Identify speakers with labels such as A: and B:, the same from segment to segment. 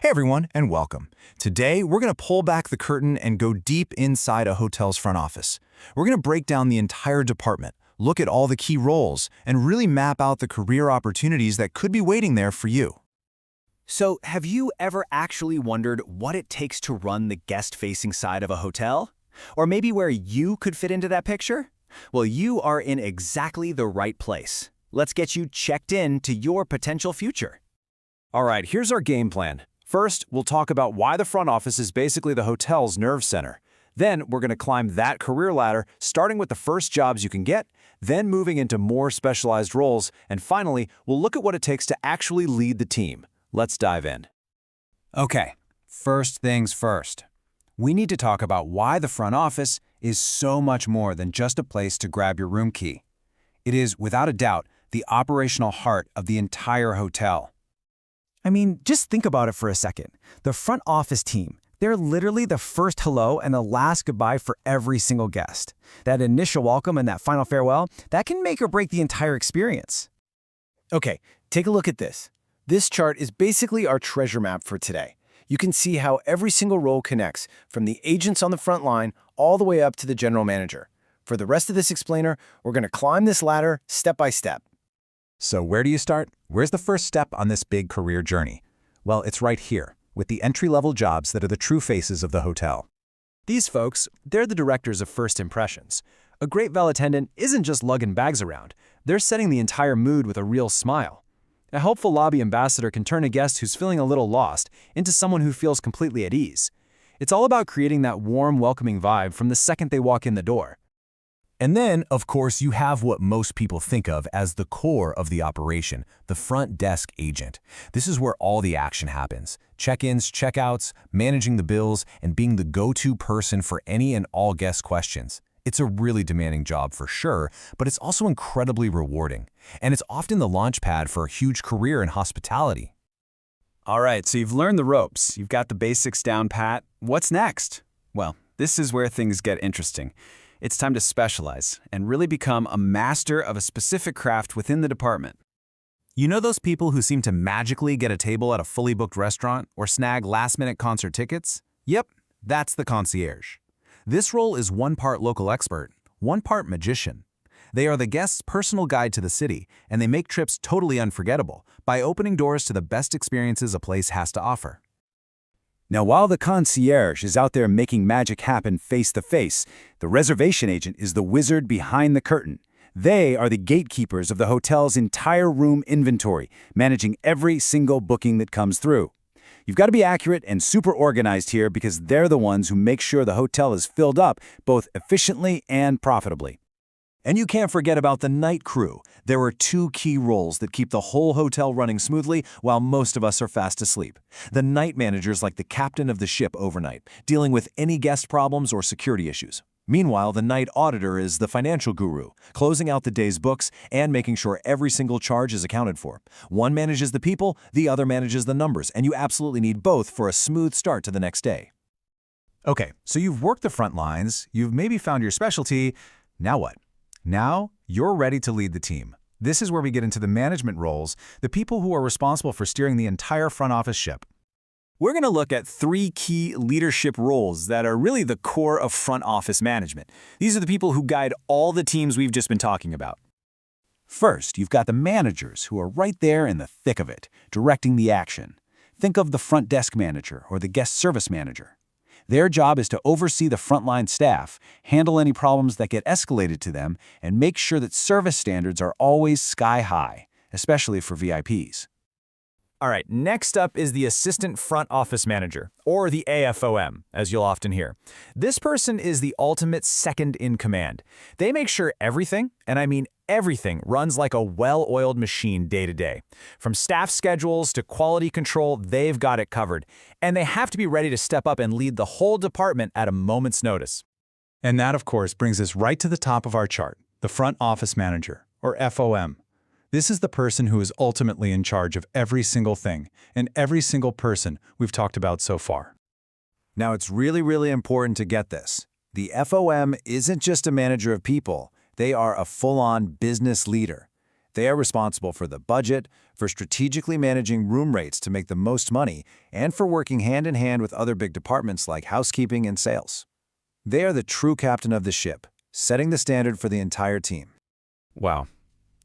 A: Hey everyone, and welcome. Today, we're going to pull back the curtain and go deep inside a hotel's front office. We're going to break down the entire department, look at all the key roles, and really map out the career opportunities that could be waiting there for you.
B: So, have you ever actually wondered what it takes to run the guest-facing side of a hotel? Or maybe where you could fit into that picture? Well, you are in exactly the right place. Let's get you checked in to your potential future.
C: All right, here's our game plan. First, we'll talk about why the front office is basically the hotel's nerve center. Then, we're going to climb that career ladder, starting with the first jobs you can get, then moving into more specialized roles, and finally, we'll look at what it takes to actually lead the team. Let's dive in.
D: Okay, first things first. We need to talk about why the front office is so much more than just a place to grab your room key. It is, without a doubt, the operational heart of the entire hotel.
E: I mean, just think about it for a second. The front office team, they're literally the first hello and the last goodbye for every single guest. That initial welcome and that final farewell, that can make or break the entire experience.
F: Okay, take a look at this. This chart is basically our treasure map for today. You can see how every single role connects, from the agents on the front line all the way up to the general manager. For the rest of this explainer, we're going to climb this ladder step by step.
A: So where do you start? Where's the first step on this big career journey? Well, it's right here, with the entry-level jobs that are the true faces of the hotel.
C: These folks, they're the directors of first impressions. A great valet attendant isn't just lugging bags around. They're setting the entire mood with a real smile. A helpful lobby ambassador can turn a guest who's feeling a little lost into someone who feels completely at ease. It's all about creating that warm, welcoming vibe from the second they walk in the door.
A: And then, of course, you have what most people think of as the core of the operation, the front desk agent. This is where all the action happens. Check-ins, check-outs, managing the bills, and being the go-to person for any and all guest questions. It's a really demanding job for sure, but it's also incredibly rewarding. And it's often the launchpad for a huge career in hospitality.
D: All right, so you've learned the ropes. You've got the basics down pat. What's next? Well, this is where things get interesting. It's time to specialize and really become a master of a specific craft within the department.
A: You know those people who seem to magically get a table at a fully booked restaurant or snag last-minute concert tickets? Yep, that's the concierge. This role is one part local expert, one part magician. They are the guest's personal guide to the city, and they make trips totally unforgettable by opening doors to the best experiences a place has to offer.
F: Now, while the concierge is out there making magic happen face-to-face, the reservation agent is the wizard behind the curtain. They are the gatekeepers of the hotel's entire room inventory, managing every single booking that comes through. You've got to be accurate and super organized here because they're the ones who make sure the hotel is filled up both efficiently and profitably.
A: And you can't forget about the night crew. There are two key roles that keep the whole hotel running smoothly while most of us are fast asleep. The night manager's like the captain of the ship overnight, dealing with any guest problems or security issues. Meanwhile, the night auditor is the financial guru, closing out the day's books and making sure every single charge is accounted for. One manages the people, the other manages the numbers, and you absolutely need both for a smooth start to the next day. Okay, so you've worked the front lines, you've maybe found your specialty. Now what? Now, you're ready to lead the team. This is where we get into the management roles, the people who are responsible for steering the entire front office ship.
B: We're going to look at three key leadership roles that are really the core of front office management. These are the people who guide all the teams we've just been talking about.
F: First, you've got the managers who are right there in the thick of it, directing the action. Think of the front desk manager or the guest service manager. Their job is to oversee the frontline staff, handle any problems that get escalated to them, and make sure that service standards are always sky high, especially for VIPs.
B: All right, next up is the Assistant Front Office Manager, or the AFOM, as you'll often hear. This person is the ultimate second in command. They make sure everything, and I mean everything, runs like a well-oiled machine day to day. From staff schedules to quality control, they've got it covered. And they have to be ready to step up and lead the whole department at a moment's notice.
A: And that, of course, brings us right to the top of our chart, the Front Office Manager, or FOM. This is the person who is ultimately in charge of every single thing and every single person we've talked about so far. Now, it's really important to get this. The FOM isn't just a manager of people. They are a full-on business leader. They are responsible for the budget, for strategically managing room rates to make the most money, and for working hand in hand with other big departments like housekeeping and sales. They are the true captain of the ship, setting the standard for the entire team.
C: Wow.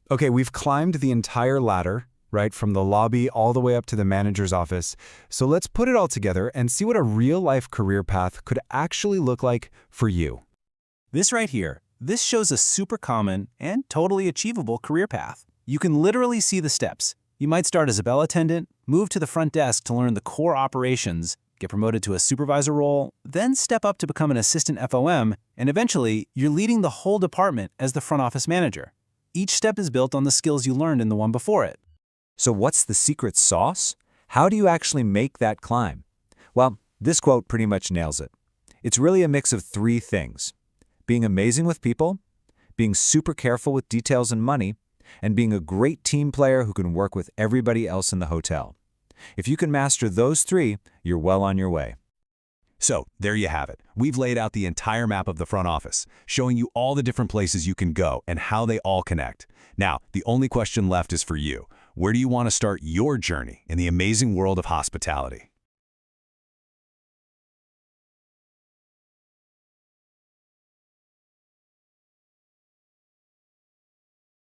C: Okay, we've climbed the entire ladder, right, from the lobby all the way up to the manager's office. So let's put it all together and see what a real-life career path could actually look like for you.
E: This right here, this shows a super common and totally achievable career path. You can literally see the steps. You might start as a bell attendant, move to the front desk to learn the core operations, get promoted to a supervisor role, then step up to become an assistant FOM, and eventually you're leading the whole department as the front office manager. Each step is built on the skills you learned in the one before it.
A: So what's the secret sauce? How do you actually make that climb? Well, this quote pretty much nails it. It's really a mix of three things: being amazing with people, being super careful with details and money, and being a great team player who can work with everybody else in the hotel. If you can master those three, you're well on your way.
G: So, there you have it. We've laid out the entire map of the front office, showing you all the different places you can go and how they all connect. Now, the only question left is for you. Where do you want to start your journey in the amazing world of hospitality?